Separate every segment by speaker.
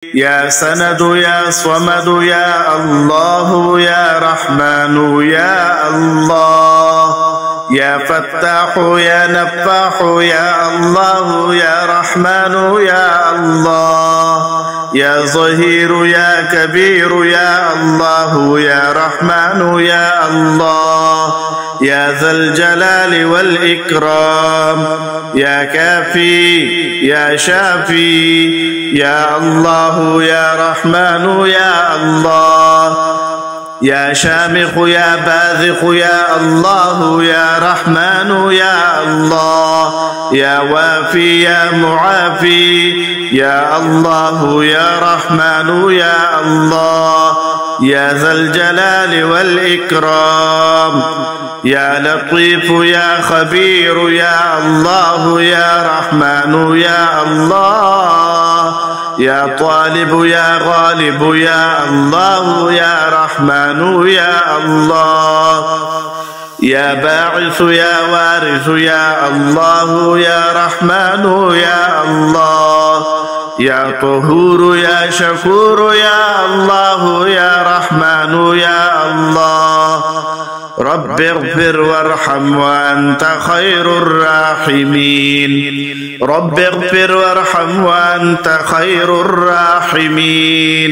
Speaker 1: يا سند يا صمد يا الله يا رحمن يا الله يا فتاح يا نفاح يا الله يا رحمن يا الله يا ظهير يا كبير يا الله يا رحمن يا الله يا ذا الجلال والإكرام يا كافي يا شافي يا الله يا رحمن يا الله يا شامخ يا باذخ يا الله يا رحمن يا الله يا وافي يا معافي يا الله يا رحمن يا الله يا ذا الجلال والإكرام يا لطيف يا خبير يا الله يا رحمن يا الله يا طالب يا غالب يا الله يا رحمن يا الله يا باعث يا وارث يا الله يا رحمن يا الله يا طهور يا شكور يا الله يا رحمن يا الله رب اغفر وارحم وأنت خير الراحمين رب اغفر وارحم وأنت خير الراحمين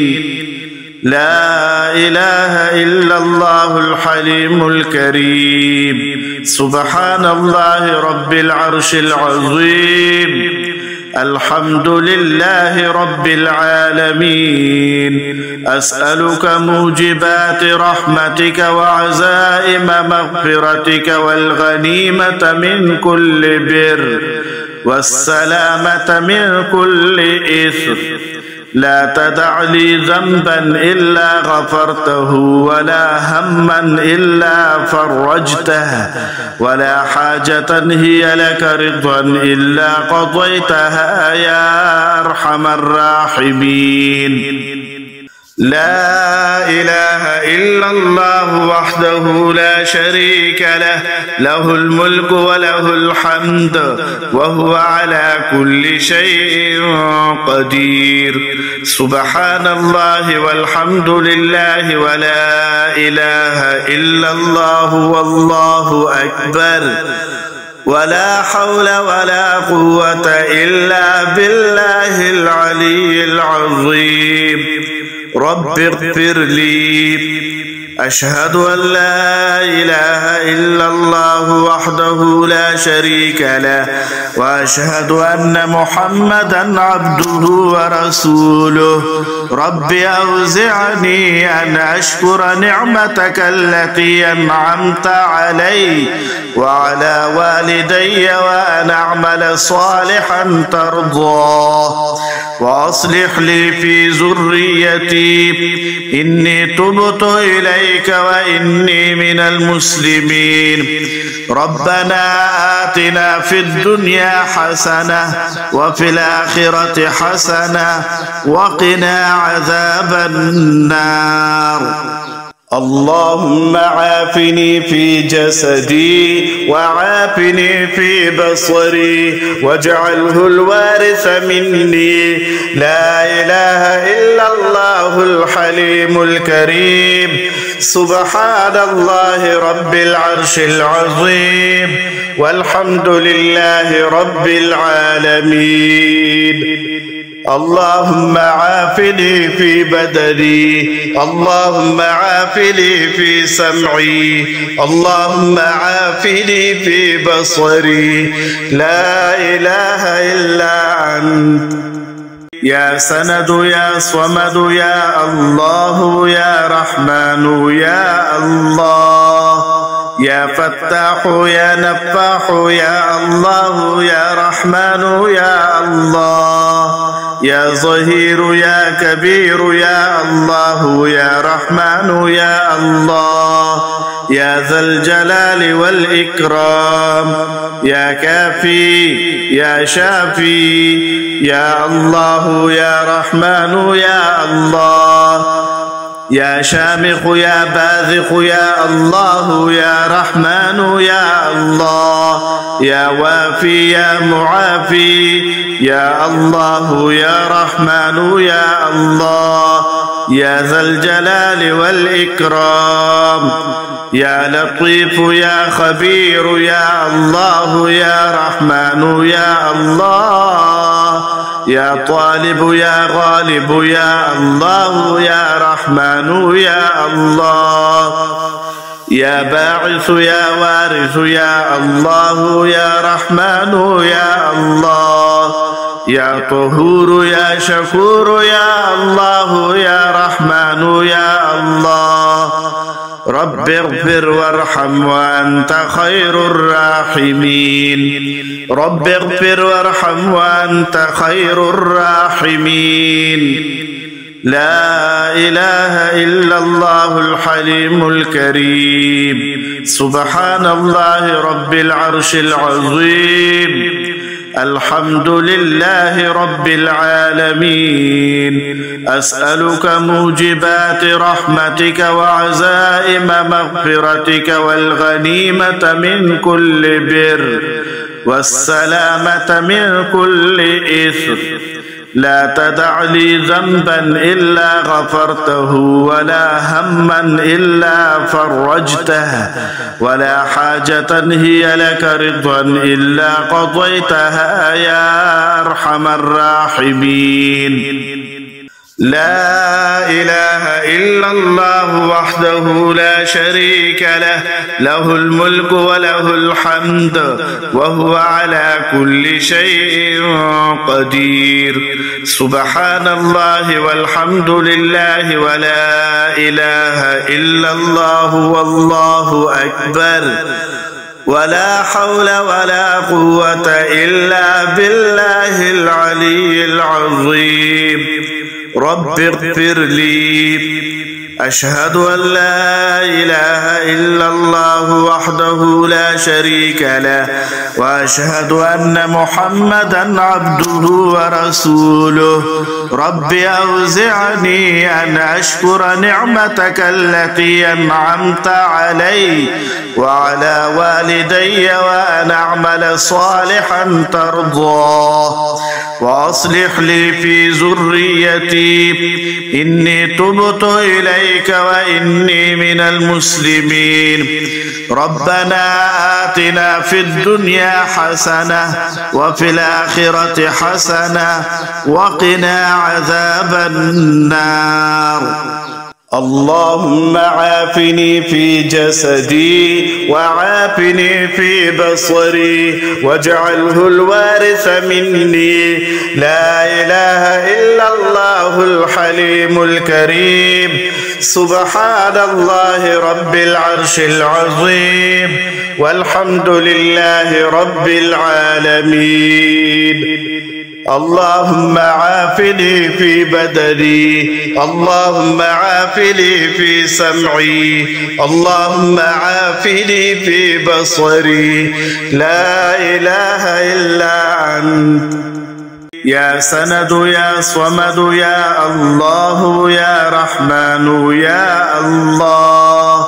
Speaker 1: لا إله إلا الله الحليم الكريم سبحان الله رب العرش العظيم الحمد لله رب العالمين أسألك موجبات رحمتك وعزائم مغفرتك والغنيمة من كل بر والسلامة من كل إثم لا تدع لي ذنبا إلا غفرته ولا هما إلا فرجته ولا حاجة هي لك رضا إلا قضيتها يا أرحم الراحمين لا إله إلا الله وحده لا شريك له له الملك وله الحمد وهو على كل شيء قدير سبحان الله والحمد لله ولا إله إلا الله والله أكبر ولا حول ولا قوة إلا بالله العلي العظيم رب اغفر لي أشهد أن لا إله إلا الله وحده لا شريك له وأشهد أن محمدا عبده ورسوله رب أوزعني أن أشكر نعمتك التي أنعمت علي وعلى والدي وأن أعمل صالحا ترضاه وأصلح لي في ذريتي إني تبت إليك وإني من المسلمين ربنا آتنا في الدنيا حسنة وفي الآخرة حسنة وقنا عذاب النار اللهم عافني في جسدي وعافني في بصري واجعله الوارث مني لا إله إلا الله الحليم الكريم سبحان الله رب العرش العظيم والحمد لله رب العالمين اللهم عافني في بدني اللهم عافني في سمعي اللهم عافني في بصري لا إله إلا أنت يا سند يا صمد يا الله يا رحمن يا الله يا فتاح يا نفاح يا الله يا رحمن يا الله يا ظهير يا كبير يا الله يا رحمن يا الله يا ذا الجلال والإكرام يا كافي يا شافي يا الله يا رحمن يا الله يا شامخ يا باذخ يا الله يا رحمن يا الله يا وافي يا معافي يا الله يا رحمن يا الله يا ذا الجلال والإكرام يا لطيف يا خبير يا الله يا رحمن يا الله يا طالب يا غالب يا الله يا رحمن يا الله يا باعث يا وارث يا الله يا رحمن يا الله يا طهور يا شكور يا الله يا رحمن يا الله رب اغفر وارحم وأنت خير الراحمين رب اغفر وارحم وأنت خير الراحمين لا إله إلا الله الحليم الكريم سبحان الله رب العرش العظيم الحمد لله رب العالمين أسألك موجبات رحمتك وعزائم مغفرتك والغنيمة من كل بر والسلامة من كل إثم لا تدع لي ذنبا إلا غفرته ولا هما إلا فرجته ولا حاجة هي لك رضا إلا قضيتها يا أرحم الراحمين لا إله إلا الله وحده لا شريك له له الملك وله الحمد وهو على كل شيء قدير سبحان الله والحمد لله ولا إله إلا الله والله أكبر ولا حول ولا قوة إلا بالله العلي العظيم رب اغفر لي أشهد أن لا إله إلا الله وحده لا شريك له وأشهد أن محمدا عبده ورسوله رب أوزعني أن أشكر نعمتك التي أنعمت علي وعلى والدي وأن أعمل صالحا ترضاه وأصلح لي في ذريتي إني تبت إليك وإني من المسلمين ربنا آتنا في الدنيا حسنة وفي الآخرة حسنة وقنا عذاب النار اللهم عافني في جسدي وعافني في بصري واجعله الوارث مني لا إله إلا الله الحليم الكريم سبحان الله رب العرش العظيم والحمد لله رب العالمين اللهم عافني في بدني اللهم عافني في سمعي اللهم عافني في بصري لا إله إلا أنت يا سند يا صمد يا الله يا رحمن يا الله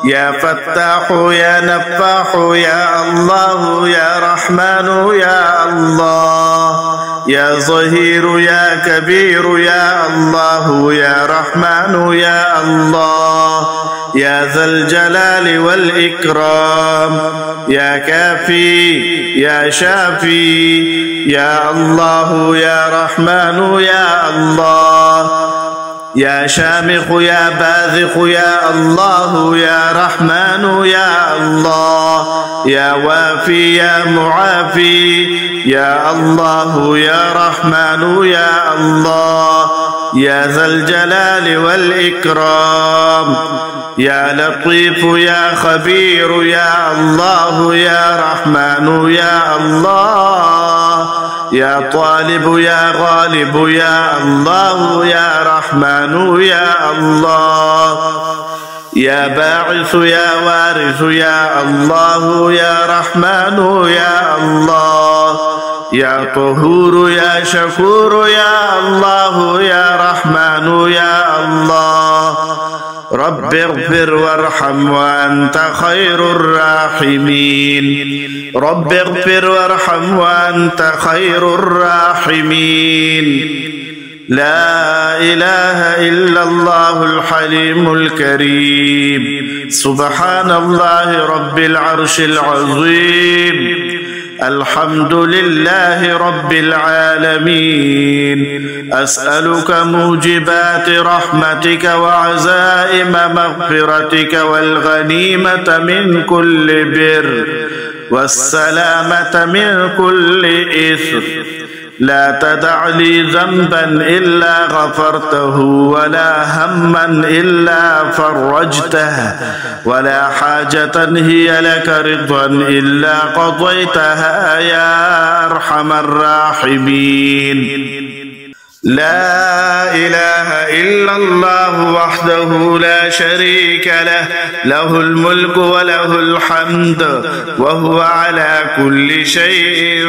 Speaker 1: يا فتاح يا نفاح يا الله يا رحمن يا الله يا ظهير يا كبير يا الله يا رحمن يا الله يا ذا الجلال والإكرام يا كافي يا شافي يا الله يا رحمن يا الله يا شامخ يا باذخ يا الله يا رحمن يا الله يا وافي يا معافي يا الله يا رحمن يا الله يا ذا الجلال والإكرام يا لطيف يا خبير يا الله يا رحمن يا الله يا طالب يا غالب يا الله يا رحمن يا الله يا باعث يا وارث يا الله يا رحمن يا الله يا طهور يا شكور يا الله يا رحمن يا الله رب اغفر وارحم وأنت خير الراحمين رب اغفر وارحم وأنت خير الراحمين لا إله إلا الله الحليم الكريم سبحان الله رب العرش العظيم الحمد لله رب العالمين أسألك موجبات رحمتك وعزائم مغفرتك والغنيمة من كل بر والسلامة من كل إثم لا تدع لي ذنبا إلا غفرته ولا هما إلا فرجته ولا حاجة هي لك رضا إلا قضيتها يا أرحم الراحمين لا إله إلا الله وحده لا شريك له له الملك وله الحمد وهو على كل شيء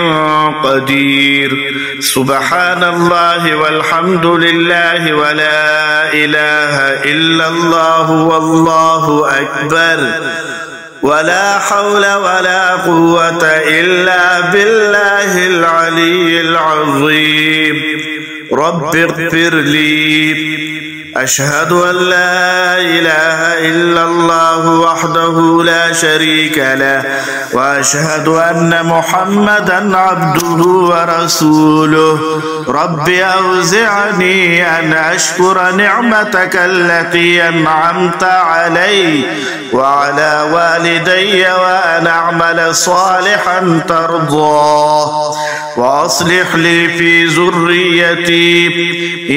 Speaker 1: قدير سبحان الله والحمد لله ولا إله إلا الله والله أكبر ولا حول ولا قوة إلا بالله العلي العظيم رب اغفر لي أشهد أن لا إله إلا الله وحده لا شريك له وأشهد أن محمدا عبده ورسوله رب أوزعني أن أشكر نعمتك التي أنعمت علي وعلى والدي وأن أعمل صالحا ترضاه وأصلح لي في ذريتي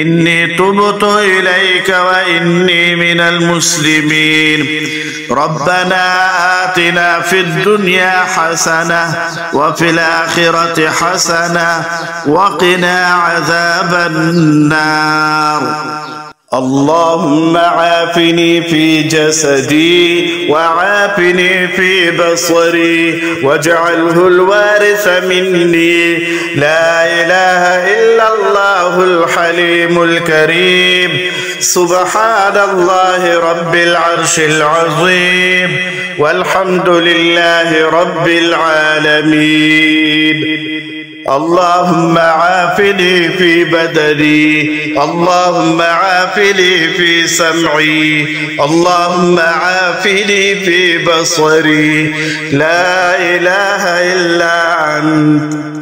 Speaker 1: إني تبت إليك وإني من المسلمين ربنا آتنا في الدنيا حسنة وفي الآخرة حسنة وقنا عذاب النار اللهم عافني في جسدي وعافني في بصري واجعله الوارث مني لا إله إلا الله الحليم الكريم سبحان الله رب العرش العظيم والحمد لله رب العالمين اللهم عافني في بدني اللهم عافني في سمعي اللهم عافني في بصري لا إله إلا أنت